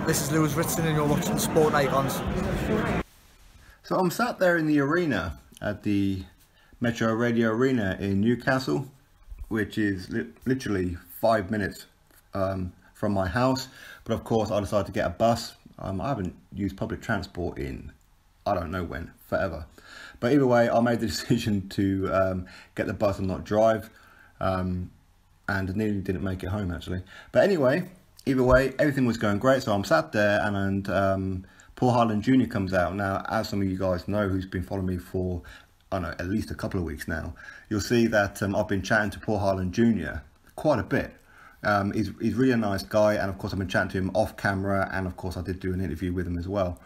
This is Lewis Ritson and you're watching Sport Icons. So I'm sat there in the arena at the Metro Radio Arena in Newcastle, which is literally 5 minutes from my house. But of course I decided to get a bus. I haven't used public transport in I don't know when, forever. But either way, I made the decision to get the bus and not drive, and nearly didn't make it home actually. But anyway, either way, everything was going great. So I'm sat there and Paul HYLAND Jr. comes out. Now, as some of you guys know who's been following me for, I don't know, at least a couple of weeks now, you'll see that I've been chatting to Paul HYLAND Jr. quite a bit. He's really a nice guy, and of course I've been chatting to him off camera, and of course I did do an interview with him as well,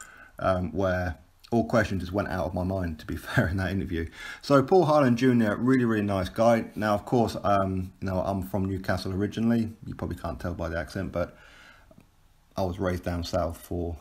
where all questions just went out of my mind, to be fair, in that interview. So Paul HYLAND Jr., really nice guy. Now, of course, you know, I'm from Newcastle originally. You probably can't tell by the accent, but I was raised down south for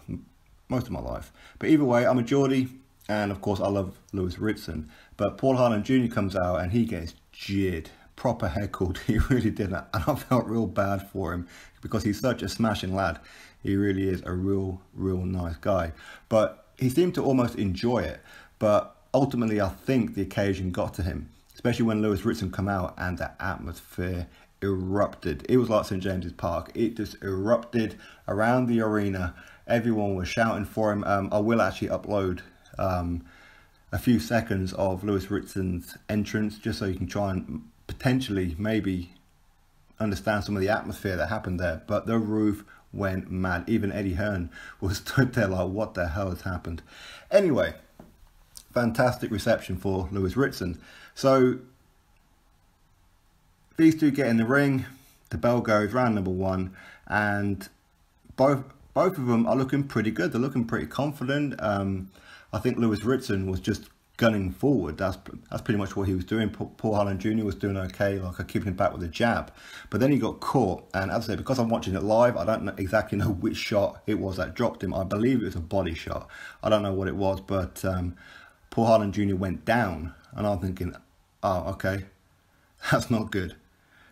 most of my life. But either way, I'm a Geordie, and of course I love Lewis Ritson. But Paul HYLAND Jr. comes out and he gets jeered, proper heckled. He really did that, and I felt real bad for him because he's such a smashing lad. He really is a real nice guy. But he seemed to almost enjoy it, but ultimately I think the occasion got to him, especially when Lewis Ritson come out and the atmosphere erupted. It was like St James's Park. It just erupted around the arena. Everyone was shouting for him. I will actually upload a few seconds of Lewis Ritson's entrance, just so you can try and potentially maybe understand some of the atmosphere that happened there. But the roof went mad. Even Eddie Hearn was stood there like, what the hell has happened? Anyway, fantastic reception for Lewis Ritson. So these two get in the ring, the bell goes, round number one, and both of them are looking pretty good. They're looking pretty confident. I think Lewis Ritson was just gunning forward. That's pretty much what he was doing. Paul HYLAND Jr. was doing okay, like keeping him back with a jab. But then he got caught, and as I say, because I'm watching it live, I don't exactly know which shot it was that dropped him. I believe it was a body shot. I don't know what it was, but Paul HYLAND Jr. went down, and I'm thinking, oh, okay, that's not good.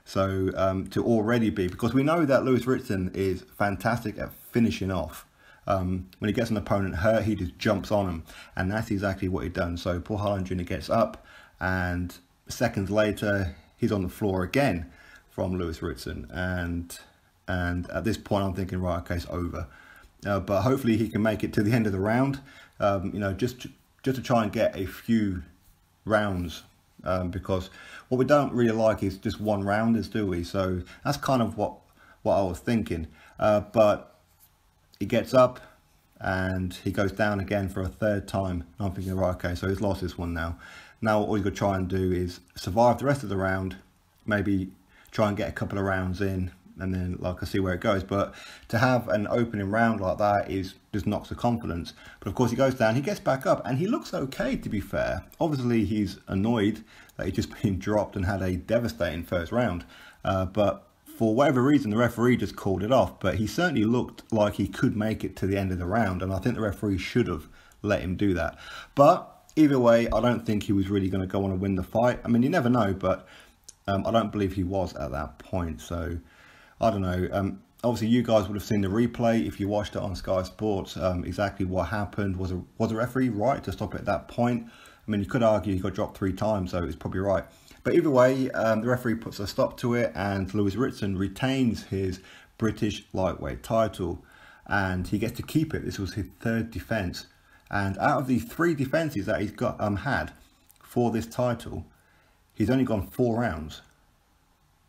So to already be, because we know that Lewis Ritson is fantastic at finishing off. When he gets an opponent hurt, he just jumps on him, and that's exactly what he done. So Paul HYLAND Jr. gets up, and seconds later he's on the floor again from Lewis Ritson, and at this point I'm thinking, right, okay, it's over. But hopefully he can make it to the end of the round, you know, just to try and get a few rounds, because what we don't really like is just one rounders, do we? So that's kind of what I was thinking. But he gets up and he goes down again for a third time. And I'm thinking, right, okay, so he's lost this one now. Now all you've got to try and do is survive the rest of the round, maybe try and get a couple of rounds in, and then like I see where it goes. But to have an opening round like that is just knocks the confidence. But of course he goes down, he gets back up, and he looks okay, to be fair. Obviously he's annoyed that he's just been dropped and had a devastating first round. But for whatever reason, the referee just called it off, but he certainly looked like he could make it to the end of the round, and I think the referee should have let him do that. But either way, I don't think he was really going to go on and win the fight. I mean, you never know, but I don't believe he was at that point. So I don't know. Obviously, you guys would have seen the replay if you watched it on Sky Sports. Exactly what happened. Was the referee right to stop it at that point? I mean, you could argue he got dropped 3 times, so it's probably right. But either way, the referee puts a stop to it, and Lewis Ritson retains his British lightweight title, and he gets to keep it. This was his 3rd defence, and out of the 3 defences that he's got had for this title, he's only gone 4 rounds,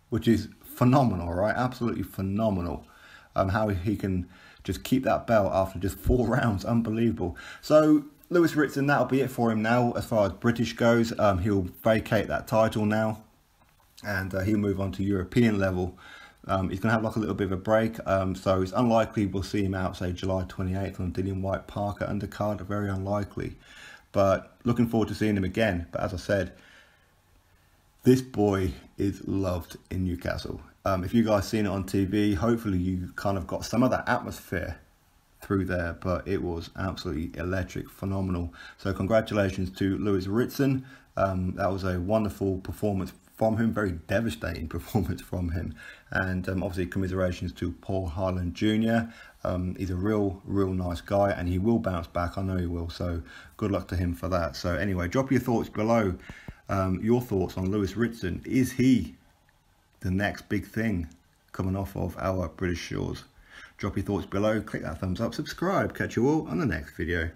which is phenomenal, right? Absolutely phenomenal. How he can just keep that belt after just 4 rounds, unbelievable. So Lewis Ritson, that'll be it for him now as far as British goes. He'll vacate that title now, and he'll move on to European level. He's going to have like a little bit of a break, so it's unlikely we'll see him out, say, July 28th on Dillian White Parker undercard. Very unlikely, but looking forward to seeing him again. But as I said, this boy is loved in Newcastle. If you guys seen it on TV, hopefully you kind of got some of that atmosphere through there, but it was absolutely electric, phenomenal. So congratulations to Lewis Ritson. That was a wonderful performance from him, very devastating performance from him. And obviously commiserations to Paul HYLAND Jr. He's a real nice guy, and he will bounce back. I know he will, so good luck to him for that. So anyway, drop your thoughts below, your thoughts on Lewis Ritson. Is he the next big thing coming off of our British shores? Drop your thoughts below, click that thumbs up, subscribe. Catch you all on the next video.